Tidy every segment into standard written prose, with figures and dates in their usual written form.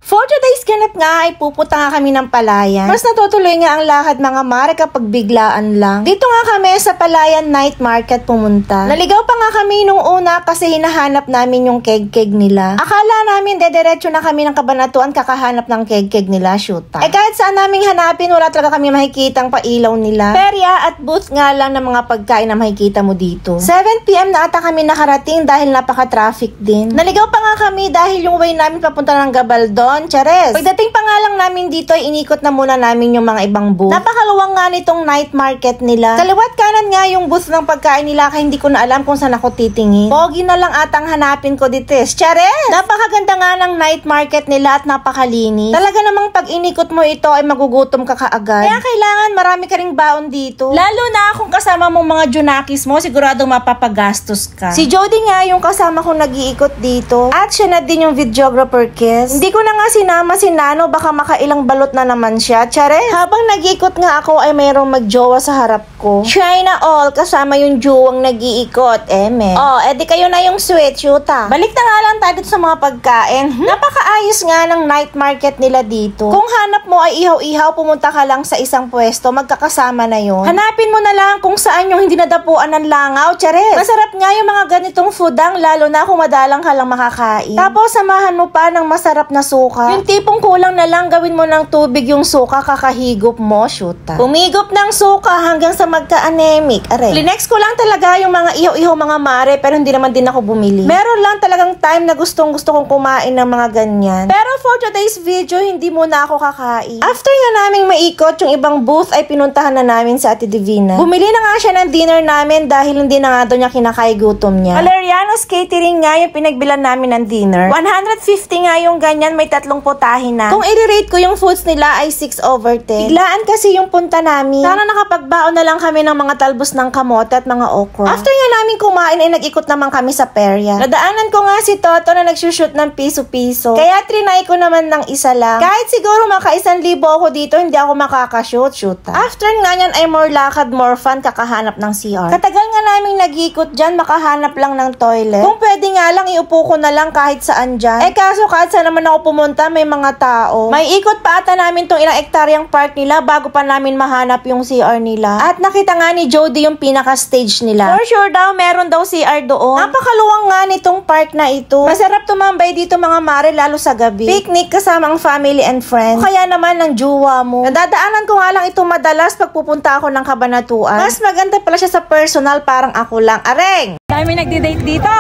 For today's ganap nga ay pupunta nga kami ng Palayan. Mas natutuloy nga ang lakad mga mare kapag biglaan lang. Dito nga kami sa Palayan Night Market pumunta. Naligaw pa nga kami nung una kasi hinahanap namin yung keg-keg nila. Akala namin dediretso na kami ng Cabanatuan kakahanap ng keg-keg nila, shoot time. Kahit saan naming hanapin, wala talaga kami makikitang pailaw nila. Perya at booth nga lang ng mga pagkain na makikita mo dito. 7 PM na ata kami nakarating dahil napaka-traffic din. Naligaw pa nga kami dahil yung way namin papunta ng Gabaldon. Chares. Pagdating pa nga lang namin dito ay inikot na muna namin yung mga ibang booth. Napakaluwang nga nitong night market nila. Kaliwat kanan nga yung booth ng pagkain nila kaya hindi ko na alam kung saan ako titingin. Pogi na lang atang hanapin ko dito. Chares! Napakaganda nga ng night market nila at napakalinis. Talaga namang pag inikot mo ito ay magugutom ka kaagad. Kaya kailangan marami ka ring baon dito. Lalo na kung kasama mong mga junakis mo, sigurado mapapagastos ka. Si Jody nga yung kasama kong nag-iikot dito. At siya na din yung videographer Kiss. Hindi ko na nga sinama si Nano, baka makailang balot na naman siya. Chares! Habang nag-iikot nga ako ay mayroong magjowa sa harap ko. China all, kasama yung juwang nag-iikot. Oh, edi kayo na yung sweet, shoota. Balik na nga lang tayo dito sa mga pagkain. Napakaayos nga ng night market nila dito. Kung hanap mo ay ihaw-ihaw, pumunta ka lang sa isang pwesto, magkakasama na yon. Hanapin mo na lang kung saan yung hindi nadapuan ng langaw. Chares! Masarap nga yung mga ganitong foodang, lalo na kung madalang ka lang makakain. Tapos samahan mo pa ng masarap na suka. Yung tipong kulang na lang, gawin mo ng tubig yung suka, kakahigop mo, shoota. Humigop ng suka hanggang sa magka-anemic. Are. Linex ko lang talaga yung mga ihaw-ihaw mga mare, pero hindi naman din ako bumili. Meron lang talagang time na gusto kong kumain ng mga ganyan. Pero for today's video, hindi muna ako kakain. After nga naming maikot yung ibang booth, ay pinuntahan na namin sa Ate Divina. Bumili na nga siya ng dinner namin dahil hindi na nga daw niya kinakay gutom niya. Valeriano's Catering nga yung pinagbilan namin ng dinner. 150 nga yung ganyan, may 3 putahin na. Kung i-rate ko yung foods nila ay 6/10. Biglaan kasi yung punta namin. Sana nakapagbaon na lang kami ng mga talbos ng kamote at mga okra. After nga namin kumain ay nag-ikot naman kami sa Perya. Nadaanan ko nga si Toto na nagsushoot ng piso-piso. Kaya trinay ko naman ng isa lang. Kahit siguro maka 1,000 ako dito, hindi ako makakashoot. After nga yan ay more lakad, more fun, kakahanap ng CR. Katagal nga namin nag-ikot dyan, makahanap lang ng toilet. Kung pwede nga lang, iupo ko na lang kahit saan dyan. Kaso kahit saan naman ako pumunta, may mga tao. May ikot pa ata namin tong ilang ektaryang park nila bago pa namin mahanap yung CR nila. At nakita nga ni Jody yung pinaka-stage nila. For sure daw, meron daw CR doon. Napakaluwang nga nitong park na ito. Masarap tumambay dito mga mare, lalo sa gabi. Picnic kasama ang family and friends. O kaya naman ng jowa mo. Nadadaanan ko nga lang ito madalas pag pupunta ako ng Cabanatuan. Mas maganda pala siya sa personal, parang ako lang. Areng! Dami nagdi-date dito.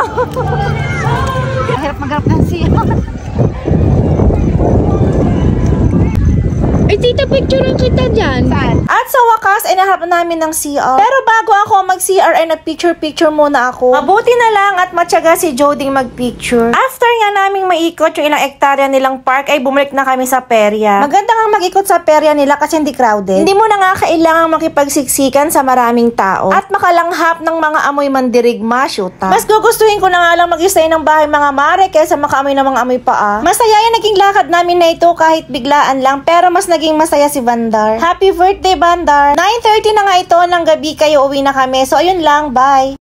Mahirap maghanap ng CR. Ay, tita, picture kita dyan. Saan? At sa wakas, ay nahanap namin ng CR. Pero bago ako mag-CR, ay nag-picture muna ako. Mabuti na lang at matyaga si Joding mag-picture. After nga naming maikot yung ilang ektarya nilang park, ay bumalik na kami sa Perya. Maganda nga mag-ikot sa Perya nila kasi hindi crowded. Hindi mo na nga kailangang makipagsiksikan sa maraming tao. At makalanghap ng mga amoy mandirigma, shoota. Mas gugustuhin ko na nga lang mag-stay ng bahay mga mare kaysa makaamoy ng mga amoy paa. Masaya yung naging lakad namin na ito kahit biglaan lang, pero mas naging masaya si Bandar. Happy birthday, Bandar! 9:30 na nga ito ng gabi, kayo uwi na kami. So, ayun lang. Bye!